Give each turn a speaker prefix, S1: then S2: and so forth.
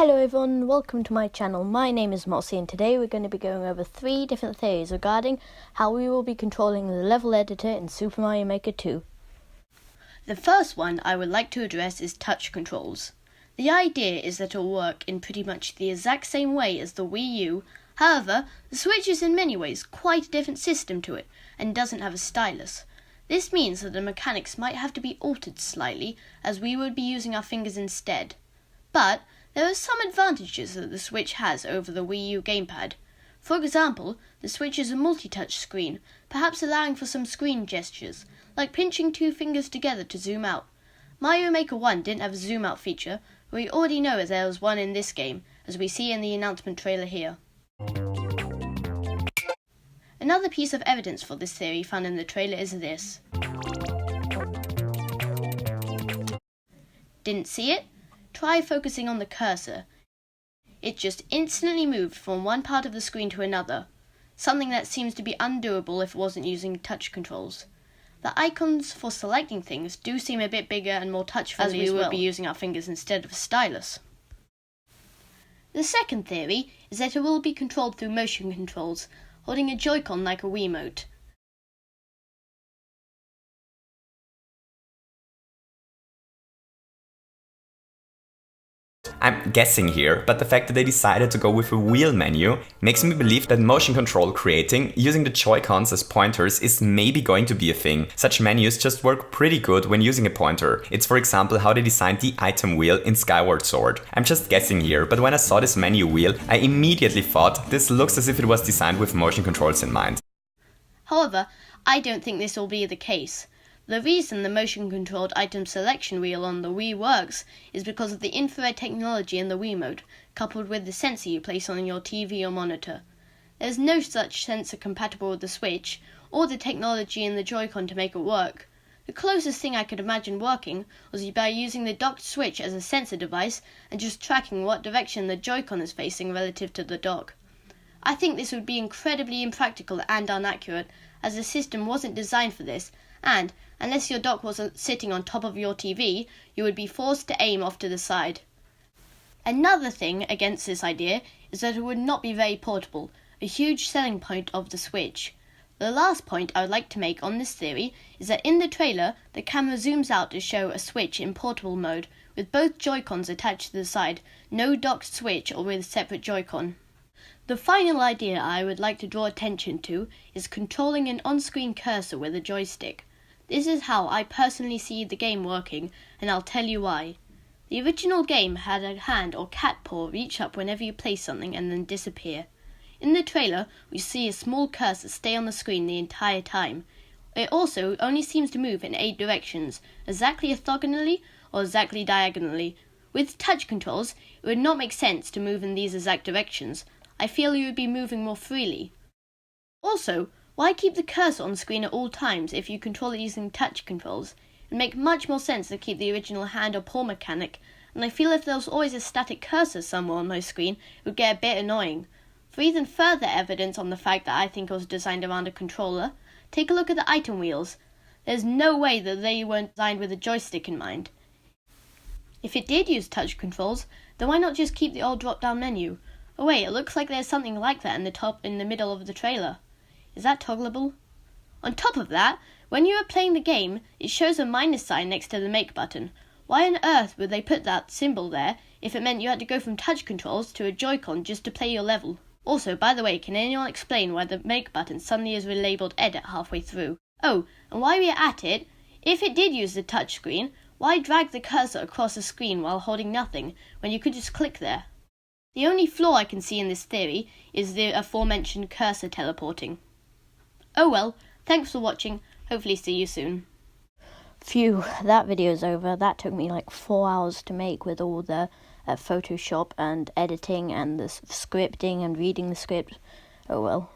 S1: Hello everyone, welcome to my channel. My name is Mossy and today we're going to be going over 3 different theories regarding how we will be controlling the level editor in Super Mario Maker 2. The first one I would like to address is touch controls. The idea is that it will work in pretty much the exact same way as the Wii U. However, the Switch is in many ways quite a different system to it and doesn't have a stylus. This means that the mechanics might have to be altered slightly, as we would be using our fingers instead. But there are some advantages that the Switch has over the Wii U gamepad. For example, the Switch is a multi-touch screen, perhaps allowing for some screen gestures, like pinching 2 fingers together to zoom out. Mario Maker 1 didn't have a zoom out feature, but we already know there was one in this game, as we see in the announcement trailer here. Another piece of evidence for this theory found in the trailer is this. Didn't see it? Try focusing on the cursor. It just instantly moved from one part of the screen to another, something that seems to be undoable if it wasn't using touch controls. The icons for selecting things do seem a bit bigger and more touch-friendly, as we would be using our fingers instead of a stylus. The second theory is that it will be controlled through motion controls, holding a Joy-Con like a Wiimote.
S2: I'm guessing here, but the fact that they decided to go with a wheel menu makes me believe that motion control creating using the Joy-Cons as pointers is maybe going to be a thing. Such menus just work pretty good when using a pointer. It's for example how they designed the item wheel in Skyward Sword. I'm just guessing here, but when I saw this menu wheel, I immediately thought this looks as if it was designed with motion controls in mind.
S1: However, I don't think this will be the case. The reason the motion-controlled item selection wheel on the Wii works is because of the infrared technology in the Wiimote, coupled with the sensor you place on your TV or monitor. There is no such sensor compatible with the Switch, or the technology in the Joy-Con to make it work. The closest thing I could imagine working was by using the docked Switch as a sensor device and just tracking what direction the Joy-Con is facing relative to the dock. I think this would be incredibly impractical and inaccurate, as the system wasn't designed for this, and unless your dock wasn't sitting on top of your TV, you would be forced to aim off to the side. Another thing against this idea is that it would not be very portable, a huge selling point of the Switch. The last point I would like to make on this theory is that in the trailer, the camera zooms out to show a Switch in portable mode, with both Joy-Cons attached to the side, no docked Switch or with separate Joy-Con. The final idea I would like to draw attention to is controlling an on-screen cursor with a joystick. This is how I personally see the game working, and I'll tell you why. The original game had a hand or cat paw reach up whenever you place something and then disappear. In the trailer, we see a small cursor stay on the screen the entire time. It also only seems to move in 8 directions, exactly orthogonally or exactly diagonally. With touch controls, it would not make sense to move in these exact directions. I feel you would be moving more freely. Also, why keep the cursor on screen at all times if you control it using touch controls? It would make much more sense to keep the original hand or paw mechanic, and I feel if there was always a static cursor somewhere on my screen, it would get a bit annoying. For even further evidence on the fact that I think it was designed around a controller, take a look at the item wheels. There's no way that they weren't designed with a joystick in mind. If it did use touch controls, then why not just keep the old drop-down menu? Oh wait, it looks like there's something like that in the middle of the trailer. Is that toggleable? On top of that, when you are playing the game, it shows a minus sign next to the make button. Why on earth would they put that symbol there if it meant you had to go from touch controls to a Joy-Con just to play your level? Also, by the way, can anyone explain why the make button suddenly is relabeled edit halfway through? Oh, and while we're at it, if it did use the touch screen, why drag the cursor across the screen while holding nothing when you could just click there? The only flaw I can see in this theory is the aforementioned cursor teleporting. Oh well, thanks for watching, hopefully see you soon. Phew, that video's over. That took me like 4 hours to make with all the Photoshop and editing and the scripting and reading the script. Oh well.